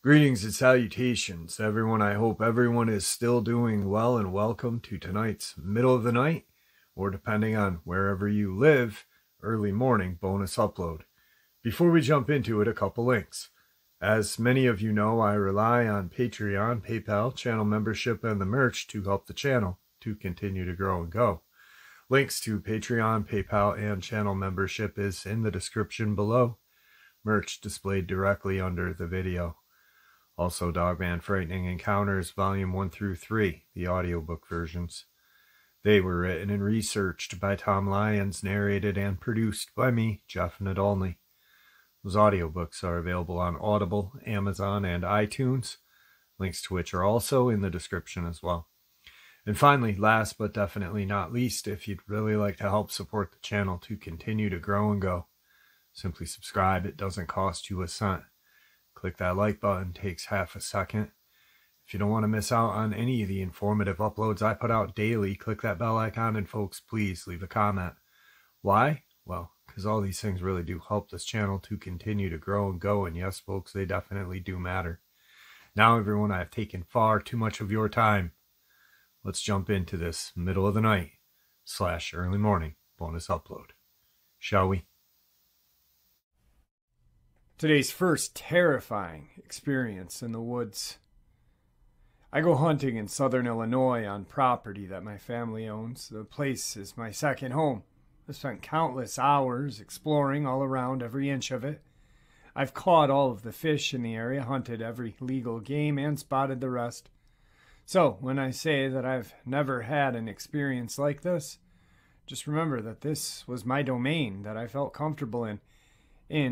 Greetings and salutations, everyone. I hope everyone is still doing well, and welcome to tonight's middle of the night, or depending on wherever you live, early morning bonus upload. Before we jump into it, a couple links. As many of you know, I rely on Patreon, PayPal, channel membership, and the merch to help the channel to continue to grow and go. Links to Patreon, PayPal, and channel membership is in the description below. Merch displayed directly under the video. Also, Dogman Frightening Encounters Volume 1 through 3, the audiobook versions. They were written and researched by Tom Lyons, narrated and produced by me, Jeff Nadolny. Those audiobooks are available on Audible, Amazon, and iTunes, links to which are also in the description as well. And finally, last but definitely not least, if you'd really like to help support the channel to continue to grow and go, simply subscribe. It doesn't cost you a cent. Click that like button, takes half a second. If you don't want to miss out on any of the informative uploads I put out daily, click that bell icon, and folks, please leave a comment. Why? Well, because all these things really do help this channel to continue to grow and go, and yes, folks, they definitely do matter. Now, everyone, I have taken far too much of your time. Let's jump into this middle of the night / early morning bonus upload, shall we? Today's first terrifying experience in the woods. I go hunting in southern Illinois on property that my family owns. The place is my second home. I've spent countless hours exploring all around every inch of it. I've caught all of the fish in the area, hunted every legal game, and spotted the rest. So when I say that I've never had an experience like this, just remember that this was my domain that I felt comfortable in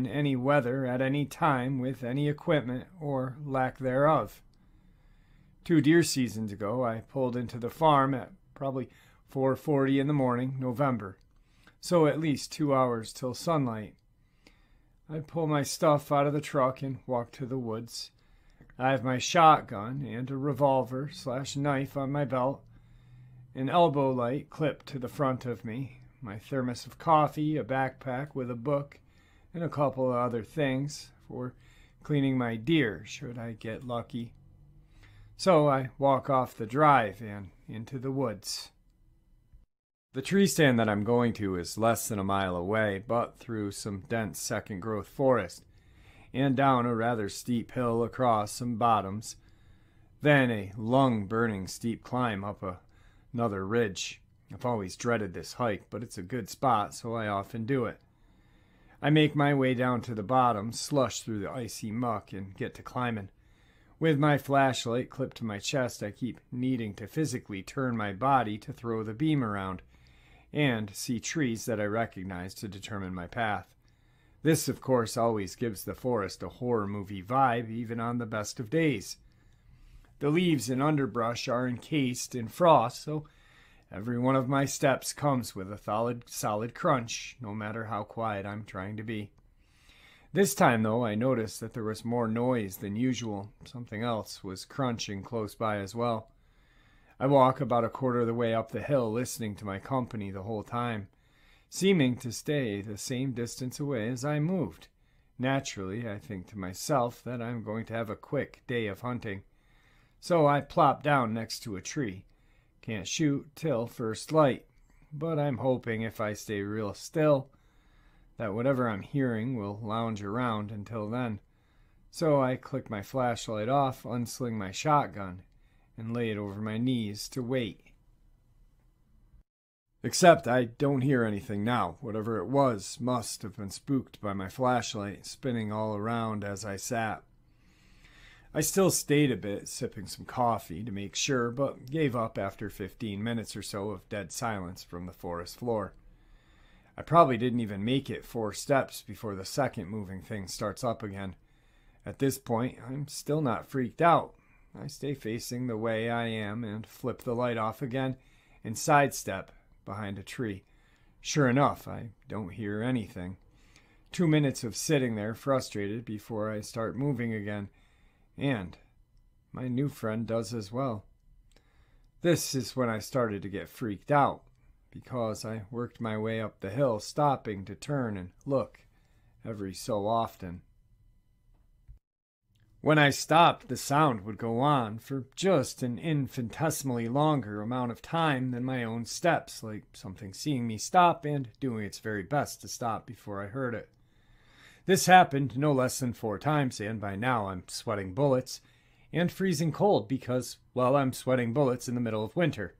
any weather, at any time, with any equipment or lack thereof. 2 deer seasons ago, I pulled into the farm at probably 4:40 in the morning, November, so at least 2 hours till sunlight. I pull my stuff out of the truck and walk to the woods. I have my shotgun and a revolver / knife on my belt, an elbow light clipped to the front of me, my thermos of coffee, a backpack with a book, and a couple of other things for cleaning my deer should I get lucky. So I walk off the drive and into the woods. The tree stand that I'm going to is less than a mile away, but through some dense second-growth forest, and down a rather steep hill across some bottoms, then a lung-burning steep climb up another ridge. I've always dreaded this hike, but it's a good spot, so I often do it. I make my way down to the bottom, slush through the icy muck, and get to climbing. With my flashlight clipped to my chest, I keep needing to physically turn my body to throw the beam around, and see trees that I recognize to determine my path. This, of course, always gives the forest a horror movie vibe, even on the best of days. The leaves and underbrush are encased in frost, so every one of my steps comes with a solid crunch, no matter how quiet I'm trying to be. This time, though, I noticed that there was more noise than usual. Something else was crunching close by as well. I walk about a quarter of the way up the hill, listening to my company the whole time, seeming to stay the same distance away as I moved. Naturally, I think to myself that I'm going to have a quick day of hunting. So I plop down next to a tree. Can't shoot till first light, but I'm hoping if I stay real still that whatever I'm hearing will lounge around until then. So I click my flashlight off, unsling my shotgun, and lay it over my knees to wait. Except I don't hear anything now. Whatever it was must have been spooked by my flashlight spinning all around as I sat. I still stayed a bit, sipping some coffee to make sure, but gave up after 15 minutes or so of dead silence from the forest floor. I probably didn't even make it 4 steps before the second moving thing starts up again. At this point, I'm still not freaked out. I stay facing the way I am and flip the light off again and sidestep behind a tree. Sure enough, I don't hear anything. 2 minutes of sitting there frustrated before I start moving again, and my new friend does as well. This is when I started to get freaked out. because I worked my way up the hill, stopping to turn and look every so often. When I stopped, the sound would go on for just an infinitesimally longer amount of time than my own steps, like something seeing me stop and doing its very best to stop before I heard it. This happened no less than 4 times, and by now I'm sweating bullets and freezing cold because, well, I'm sweating bullets in the middle of winter.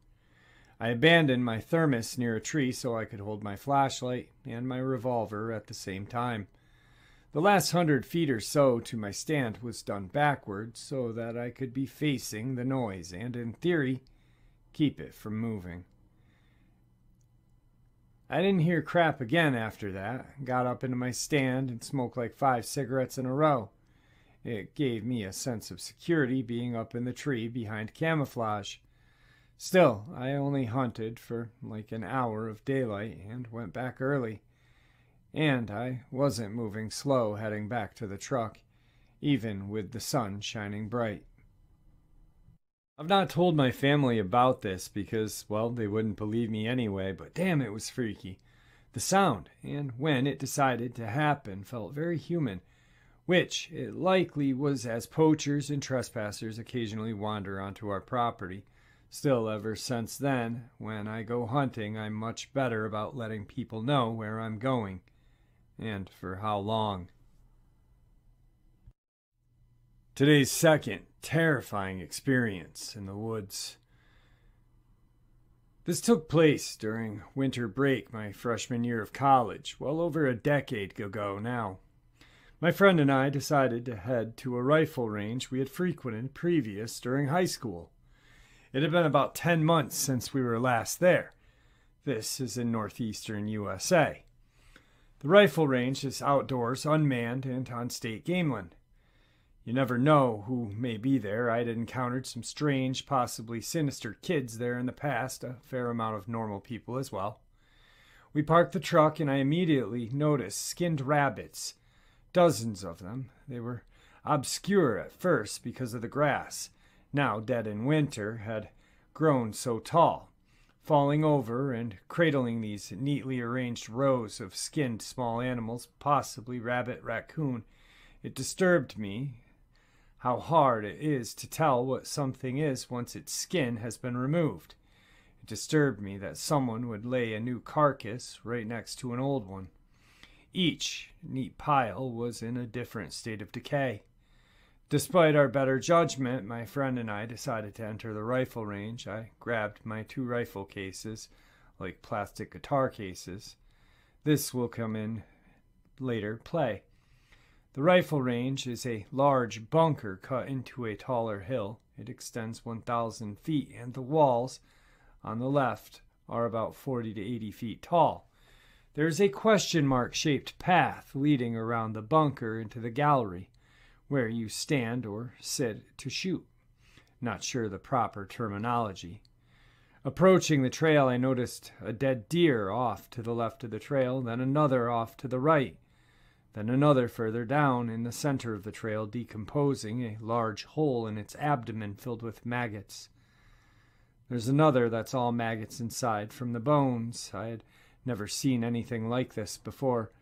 I abandoned my thermos near a tree so I could hold my flashlight and my revolver at the same time. The last 100 feet or so to my stand was done backwards so that I could be facing the noise and, in theory, keep it from moving. I didn't hear crap again after that. Got up into my stand and smoked like 5 cigarettes in a row. It gave me a sense of security being up in the tree behind camouflage. Still, I only hunted for like an hour of daylight and went back early. And I wasn't moving slow heading back to the truck, even with the sun shining bright. I've not told my family about this because, well, they wouldn't believe me anyway, but damn, it was freaky. The sound, and when it decided to happen, felt very human, which it likely was as poachers and trespassers occasionally wander onto our property. Still, ever since then, when I go hunting, I'm much better about letting people know where I'm going and for how long. Today's second terrifying experience in the woods. This took place during winter break my freshman year of college, well over a decade ago now. My friend and I decided to head to a rifle range we had frequented previous during high school. It had been about 10 months since we were last there. This is in northeastern USA. The rifle range is outdoors, unmanned, and on state game land. You never know who may be there. I'd encountered some strange, possibly sinister kids there in the past, a fair amount of normal people as well. We parked the truck and I immediately noticed skinned rabbits, dozens of them. They were obscure at first because of the grass, now dead in winter, had grown so tall. Falling over and cradling these neatly arranged rows of skinned small animals, possibly rabbit, raccoon, it disturbed me how hard it is to tell what something is once its skin has been removed. It disturbed me that someone would lay a new carcass right next to an old one. Each neat pile was in a different state of decay. Despite our better judgment, my friend and I decided to enter the rifle range. I grabbed my 2 rifle cases, like plastic guitar cases. This will come in later play. The rifle range is a large bunker cut into a taller hill. It extends 1,000 feet, and the walls on the left are about 40 to 80 feet tall. There is a question mark-shaped path leading around the bunker into the gallery, where you stand or sit to shoot. Not sure the proper terminology. Approaching the trail, I noticed a dead deer off to the left of the trail, then another off to the right, then another further down in the center of the trail, decomposing, a large hole in its abdomen filled with maggots. There's another that's all maggots inside from the bones. I had never seen anything like this before.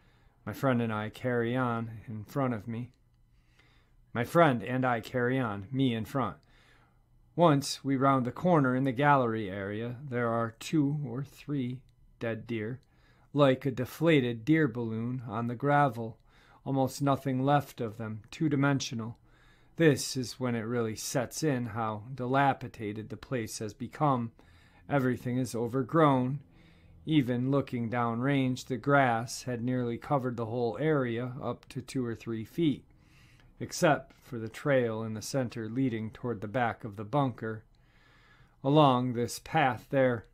My friend and I carry on in front of me. My friend and I carry on, me in front. Once we round the corner in the gallery area, there are 2 or 3 dead deer, like a deflated deer balloon on the gravel, almost nothing left of them, 2-dimensional. This is when it really sets in how dilapidated the place has become. Everything is overgrown. Even looking downrange, the grass had nearly covered the whole area up to 2 or 3 feet. Except for the trail in the center leading toward the back of the bunker. Along this path there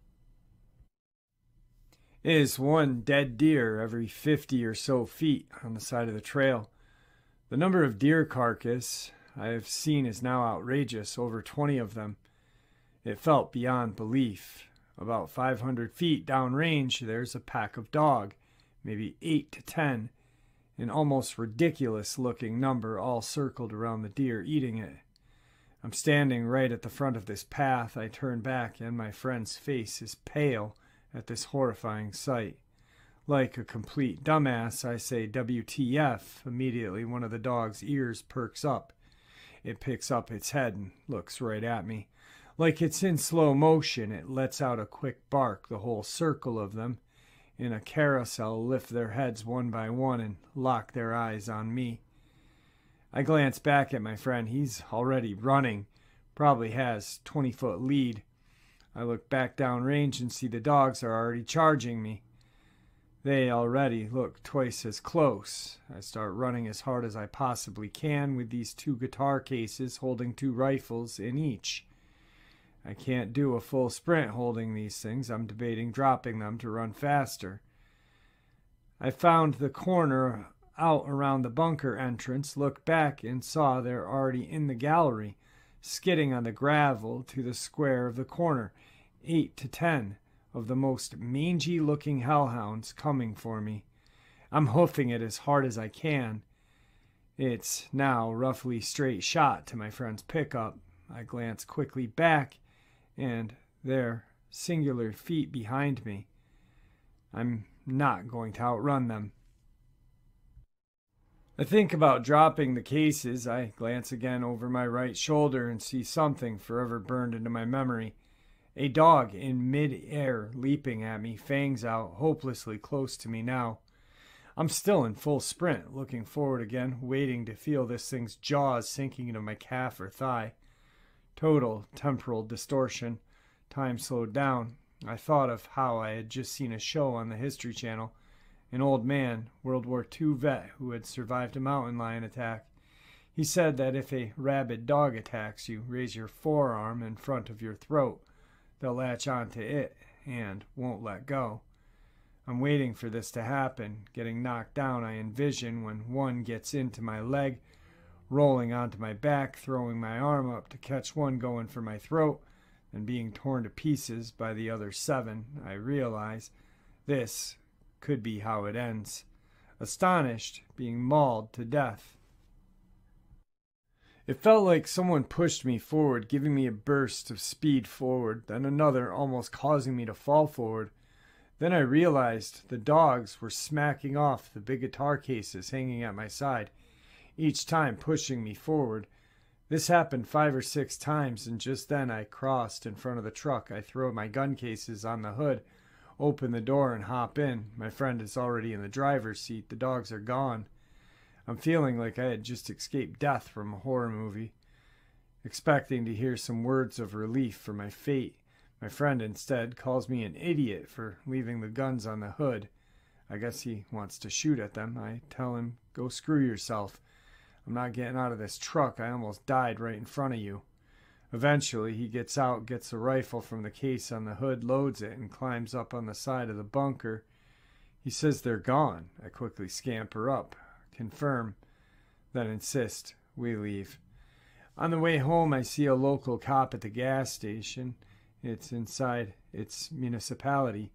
is 1 dead deer every 50 or so feet on the side of the trail. The number of deer carcass I have seen is now outrageous, over 20 of them. It felt beyond belief. About 500 feet downrange, there's a pack of dog, maybe 8 to 10. An almost ridiculous-looking number all circled around the deer, eating it. I'm standing right at the front of this path. I turn back, and my friend's face is pale at this horrifying sight. Like a complete dumbass, I say WTF. Immediately, one of the dog's ears perks up. It picks up its head and looks right at me. Like it's in slow motion, it lets out a quick bark. The whole circle of them in a carousel lift their heads one by one and lock their eyes on me. I glance back at my friend. He's already running. Probably has 20-foot lead. I look back downrange and see the dogs are already charging me. They already look twice as close. I start running as hard as I possibly can with these 2 guitar cases holding 2 rifles in each. I can't do a full sprint holding these things. I'm debating dropping them to run faster. I found the corner out around the bunker entrance, looked back and saw they're already in the gallery, skidding on the gravel to the square of the corner. 8 to 10 of the most mangy-looking hellhounds coming for me. I'm hoofing it as hard as I can. It's now roughly straight shot to my friend's pickup. I glance quickly back, and there, singular feet behind me. I'm not going to outrun them. I think about dropping the cases. I glance again over my right shoulder and see something forever burned into my memory. A dog in mid-air leaping at me, fangs out, hopelessly close to me now. I'm still in full sprint, looking forward again, waiting to feel this thing's jaws sinking into my calf or thigh. Total temporal distortion. Time slowed down. I thought of how I had just seen a show on the History Channel. An old man, World War II vet, who had survived a mountain lion attack. He said that if a rabid dog attacks you, raise your forearm in front of your throat. They'll latch onto it and won't let go. I'm waiting for this to happen. Getting knocked down, I envision when one gets into my leg, rolling onto my back, throwing my arm up to catch one going for my throat, and being torn to pieces by the other 7. I realize this could be how it ends. Astonished, being mauled to death. It felt like someone pushed me forward, giving me a burst of speed forward, then another, almost causing me to fall forward. Then I realized the dogs were smacking off the big guitar cases hanging at my side, each time pushing me forward. This happened 5 or 6 times, and just then I crossed in front of the truck. I throw my gun cases on the hood, open the door, and hop in. My friend is already in the driver's seat. The dogs are gone. I'm feeling like I had just escaped death from a horror movie, expecting to hear some words of relief for my fate. My friend instead calls me an idiot for leaving the guns on the hood. I guess he wants to shoot at them. I tell him, go screw yourself. I'm not getting out of this truck. I almost died right in front of you. Eventually, he gets out, gets a rifle from the case on the hood, loads it, and climbs up on the side of the bunker. He says they're gone. I quickly scamper up, confirm, then insist we leave. On the way home, I see a local cop at the gas station. It's inside its municipality.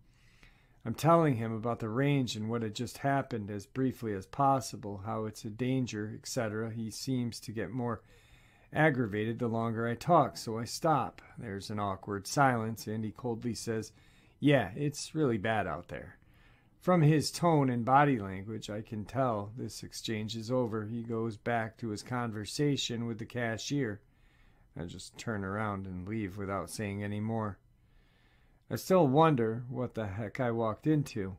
I'm telling him about the range and what had just happened as briefly as possible, how it's a danger, etc. He seems to get more aggravated the longer I talk, so I stop. There's an awkward silence, and he coldly says, yeah, it's really bad out there. From his tone and body language, I can tell this exchange is over. He goes back to his conversation with the cashier. I just turn around and leave without saying any more. I still wonder what the heck I walked into.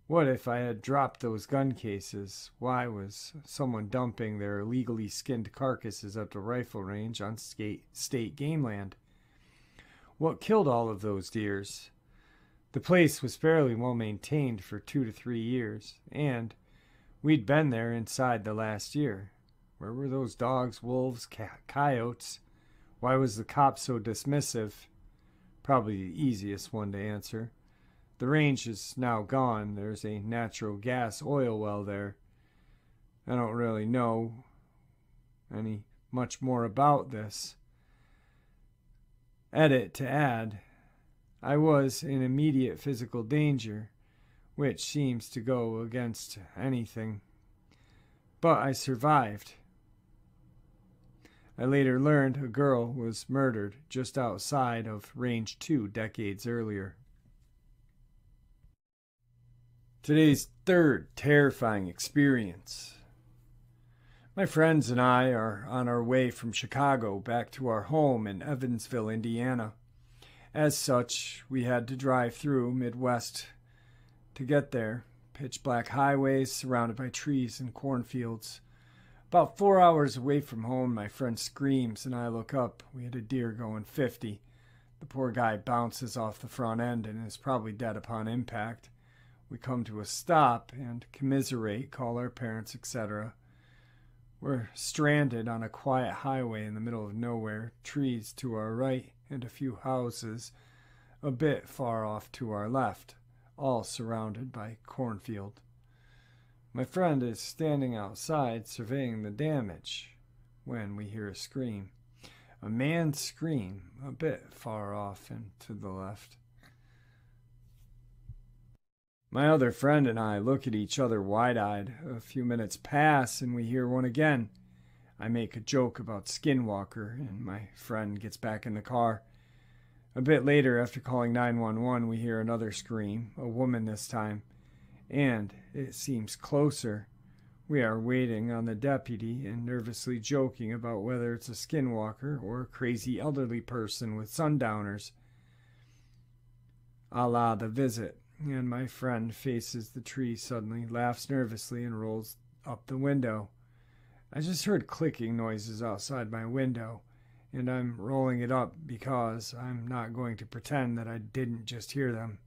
What if I had dropped those gun cases? Why was someone dumping their illegally skinned carcasses at the rifle range on state game land? What killed all of those deers? The place was fairly well maintained for 2 to 3 years, and we'd been there inside the last year. Where were those dogs, wolves, coyotes? Why was the cop so dismissive? Probably the easiest one to answer. The range is now gone. There's a natural gas oil well there. I don't really know any much more about this. Edit to add, I was in immediate physical danger, which seems to go against anything. But I survived. I later learned a girl was murdered just outside of Range 2 decades earlier. Today's third terrifying experience. My friends and I are on our way from Chicago back to our home in Evansville, Indiana. As such, we had to drive through Midwest to get there. Pitch black highways surrounded by trees and cornfields. About 4 hours away from home, my friend screams and I look up. We had a deer going 50. The poor guy bounces off the front end and is probably dead upon impact. We come to a stop and commiserate, call our parents, etc. We're stranded on a quiet highway in the middle of nowhere, trees to our right and a few houses a bit far off to our left, all surrounded by cornfield. My friend is standing outside surveying the damage when we hear a scream. A man's scream a bit far off and to the left. My other friend and I look at each other wide-eyed. A few minutes pass and we hear one again. I make a joke about Skinwalker and my friend gets back in the car. A bit later, after calling 911, we hear another scream, a woman this time, and it seems closer. We are waiting on the deputy and nervously joking about whether it's a skinwalker or a crazy elderly person with sundowners. A la The Visit, and my friend faces the tree suddenly, laughs nervously, and rolls up the window. I just heard clicking noises outside my window, and I'm rolling it up because I'm not going to pretend that I didn't just hear them.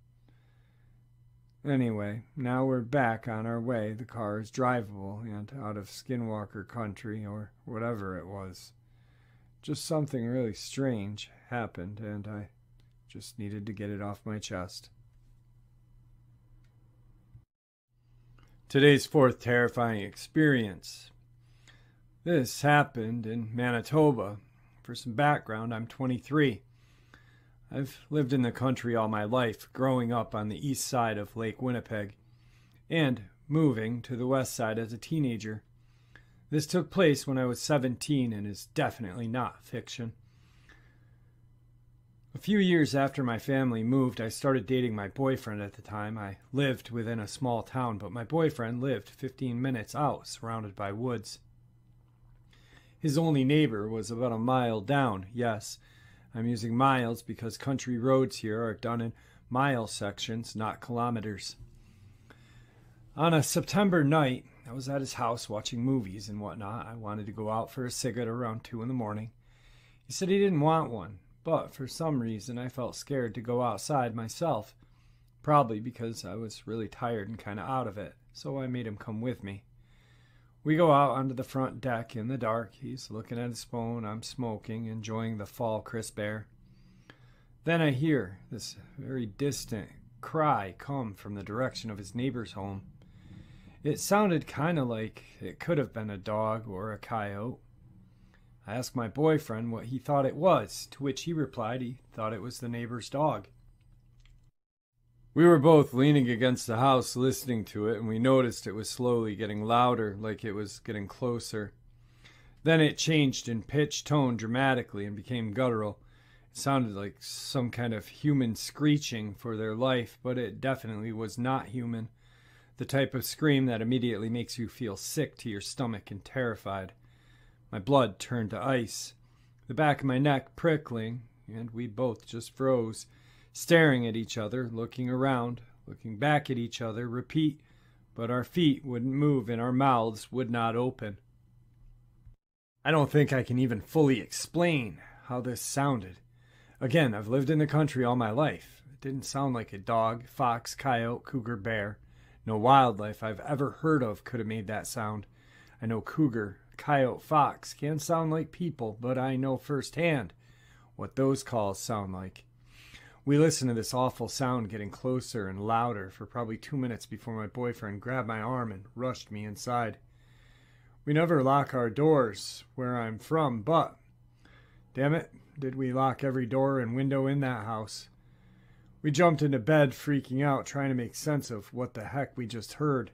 Anyway, now we're back on our way. The car is drivable and out of Skinwalker country or whatever it was. Just something really strange happened and I just needed to get it off my chest. Today's fourth terrifying experience. This happened in Manitoba. For some background, I'm 23. I've lived in the country all my life, growing up on the east side of Lake Winnipeg, and moving to the west side as a teenager. This took place when I was 17 and is definitely not fiction. A few years after my family moved, I started dating my boyfriend at the time. I lived within a small town, but my boyfriend lived 15 minutes out, surrounded by woods. His only neighbor was about a mile down. Yes, I'm using miles because country roads here are done in mile sections, not kilometers. On a September night, I was at his house watching movies and whatnot. I wanted to go out for a cigarette around 2 in the morning. He said he didn't want one, but for some reason I felt scared to go outside myself. Probably because I was really tired and kind of out of it, so I made him come with me. We go out onto the front deck in the dark. He's looking at his phone. I'm smoking, enjoying the fall crisp air. Then I hear this very distant cry come from the direction of his neighbor's home. It sounded kind of like it could have been a dog or a coyote. I asked my boyfriend what he thought it was, to which he replied he thought it was the neighbor's dog. We were both leaning against the house listening to it, and we noticed it was slowly getting louder, like it was getting closer. Then it changed in pitch tone dramatically and became guttural. It sounded like some kind of human screeching for their life, but it definitely was not human. The type of scream that immediately makes you feel sick to your stomach and terrified. My blood turned to ice, the back of my neck prickling, and we both just froze. Staring at each other, looking around, looking back at each other, repeat, but our feet wouldn't move and our mouths would not open. I don't think I can even fully explain how this sounded. Again, I've lived in the country all my life. It didn't sound like a dog, fox, coyote, cougar, bear. No wildlife I've ever heard of could have made that sound. I know cougar, coyote, fox can sound like people, but I know firsthand what those calls sound like. We listened to this awful sound getting closer and louder for probably 2 minutes before my boyfriend grabbed my arm and rushed me inside. We never lock our doors where I'm from, but, damn it, did we lock every door and window in that house. We jumped into bed freaking out, trying to make sense of what the heck we just heard,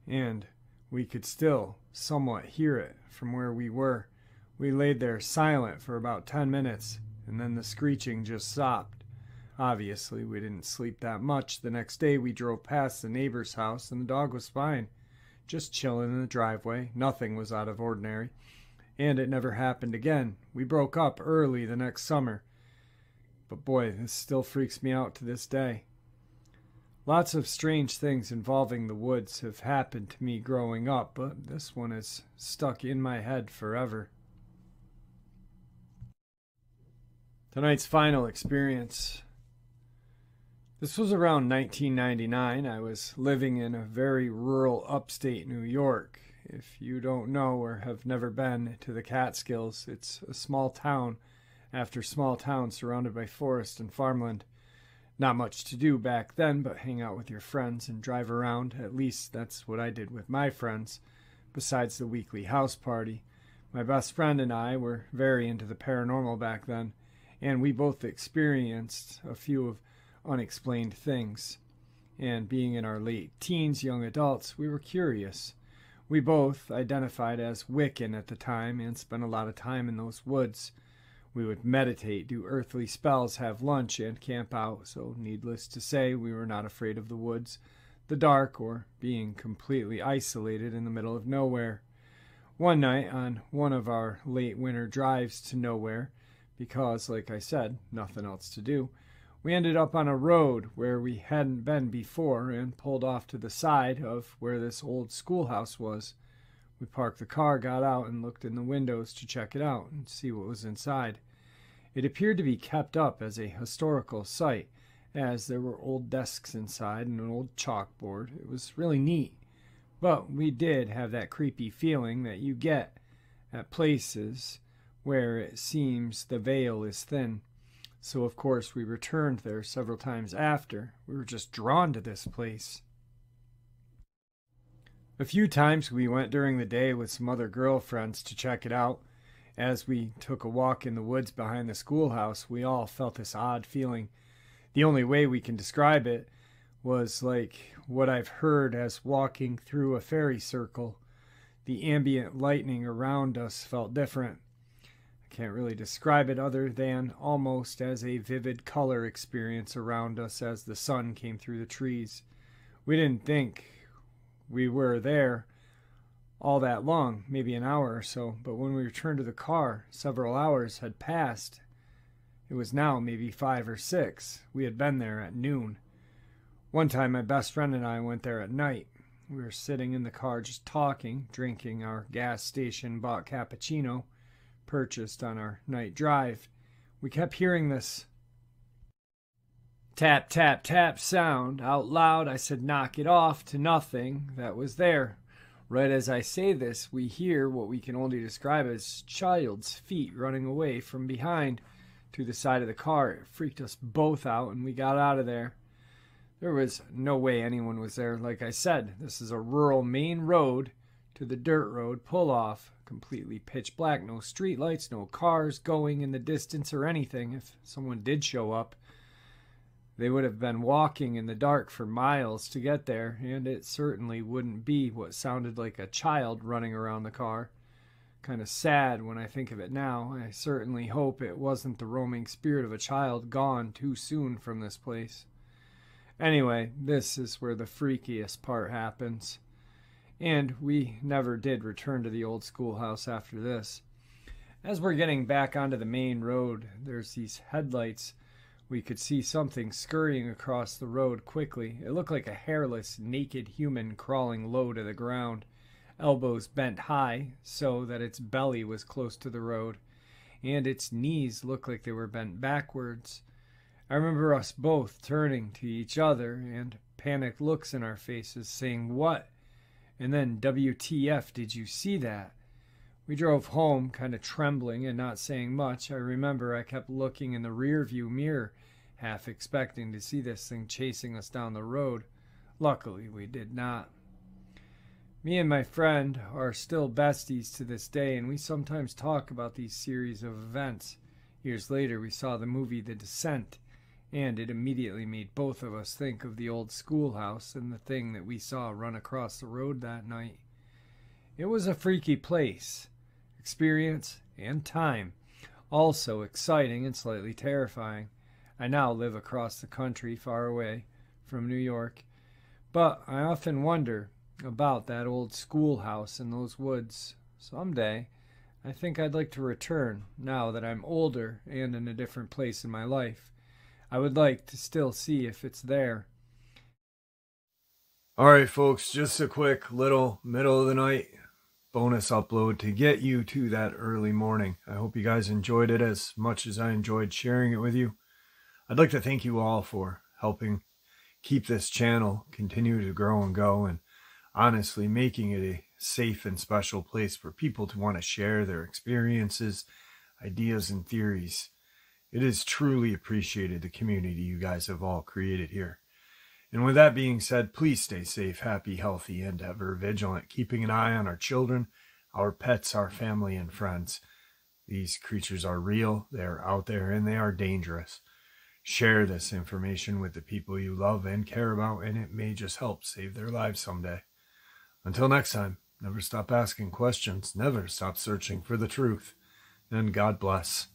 and we could still somewhat hear it from where we were. We laid there silent for about 10 minutes, and then the screeching just stopped. Obviously, we didn't sleep that much. The next day, we drove past the neighbor's house, and the dog was fine, just chilling in the driveway. Nothing was out of ordinary, and it never happened again. We broke up early the next summer. But boy, this still freaks me out to this day. Lots of strange things involving the woods have happened to me growing up, but this one is stuck in my head forever. Tonight's final experience. This was around 1999. I was living in a very rural upstate New York. If you don't know or have never been to the Catskills, it's a small town after small town surrounded by forest and farmland. Not much to do back then but hang out with your friends and drive around. At least that's what I did with my friends, besides the weekly house party. My best friend and I were very into the paranormal back then, and we both experienced a few of unexplained things. And being in our late teens, young adults, we were curious. We both identified as Wiccan at the time and spent a lot of time in those woods. We would meditate, do earthly spells, have lunch, and camp out, so needless to say, we were not afraid of the woods, the dark, or being completely isolated in the middle of nowhere. One night, on one of our late winter drives to nowhere, because, like I said, nothing else to do, we ended up on a road where we hadn't been before and pulled off to the side of where this old schoolhouse was. We parked the car, got out, and looked in the windows to check it out and see what was inside. It appeared to be kept up as a historical site, as there were old desks inside and an old chalkboard. It was really neat. But we did have that creepy feeling that you get at places where it seems the veil is thin. So, of course, we returned there several times after. We were just drawn to this place. A few times we went during the day with some other girlfriends to check it out. As we took a walk in the woods behind the schoolhouse, we all felt this odd feeling. The only way we can describe it was like what I've heard as walking through a fairy circle. The ambient lighting around us felt different. I can't really describe it other than almost as a vivid color experience around us as the sun came through the trees. We didn't think we were there all that long, maybe an hour or so, but when we returned to the car, several hours had passed. It was now maybe 5 or 6. We had been there at noon. One time my best friend and I went there at night. We were sitting in the car just talking, drinking our gas station bought cappuccino, purchased on our night drive. We kept hearing this tap, tap, tap sound out loud. I said, "Knock it off," to nothing that was there. Right as I say this, we hear what we can only describe as child's feet running away from behind to the side of the car. It freaked us both out, and we got out of there. There was no way anyone was there. Like I said, this is a rural main road to the dirt road pull-off. Completely pitch black, no street lights, no cars going in the distance or anything. If someone did show up, they would have been walking in the dark for miles to get there, and it certainly wouldn't be what sounded like a child running around the car. Kind of sad when I think of it now. I certainly hope it wasn't the roaming spirit of a child gone too soon from this place. Anyway, this is where the freakiest part happens. And we never did return to the old schoolhouse after this. As we're getting back onto the main road, there's these headlights. We could see something scurrying across the road quickly. It looked like a hairless, naked human crawling low to the ground, elbows bent high so that its belly was close to the road, and its knees looked like they were bent backwards. I remember us both turning to each other and panicked looks in our faces, saying, "What?" And then, "WTF, did you see that?" We drove home, kind of trembling and not saying much. I remember I kept looking in the rear-view mirror, half expecting to see this thing chasing us down the road. Luckily, we did not. Me and my friend are still besties to this day, and we sometimes talk about these series of events. Years later, we saw the movie The Descent, and it immediately made both of us think of the old schoolhouse and the thing that we saw run across the road that night. It was a freaky place, experience, and time. Also exciting and slightly terrifying. I now live across the country, far away from New York. But I often wonder about that old schoolhouse in those woods. Someday, I think I'd like to return, now that I'm older and in a different place in my life. I would like to still see if it's there. All right, folks, just a quick little middle of the night bonus upload to get you to that early morning. I hope you guys enjoyed it as much as I enjoyed sharing it with you. I'd like to thank you all for helping keep this channel continue to grow and go, and honestly making it a safe and special place for people to want to share their experiences, ideas, and theories. It is truly appreciated, the community you guys have all created here. And with that being said, please stay safe, happy, healthy, and ever vigilant, keeping an eye on our children, our pets, our family, and friends. These creatures are real, they are out there, and they are dangerous. Share this information with the people you love and care about, and it may just help save their lives someday. Until next time, never stop asking questions, never stop searching for the truth, and God bless.